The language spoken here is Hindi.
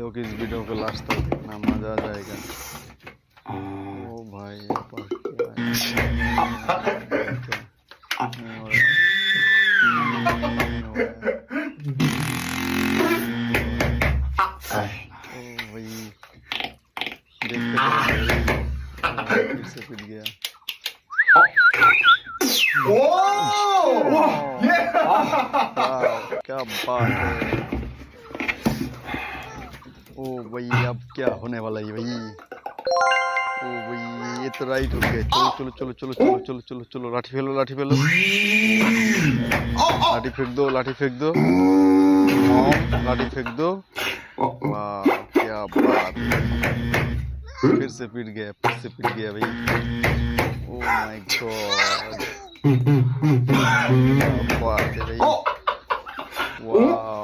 लोग इस वीडियो को लास्ट तक देखना, मजा आ जाएगा। ओ भाई फिर से पिट गया। क्या बात है। ओ भाई अब क्या होने वाला है भाई। ओ भाई ये तो राइट हो गया। चलो चलो चलो चलो चलो चलो चलो लाठी फेलो लाठी फेलो। लाठी फेंक दो लाठी फेंक दो लाठी फेंक दो। वाह क्या बात है। फिर से पिट गया भाई। ओ माय गॉड क्या बात है भाई। वाह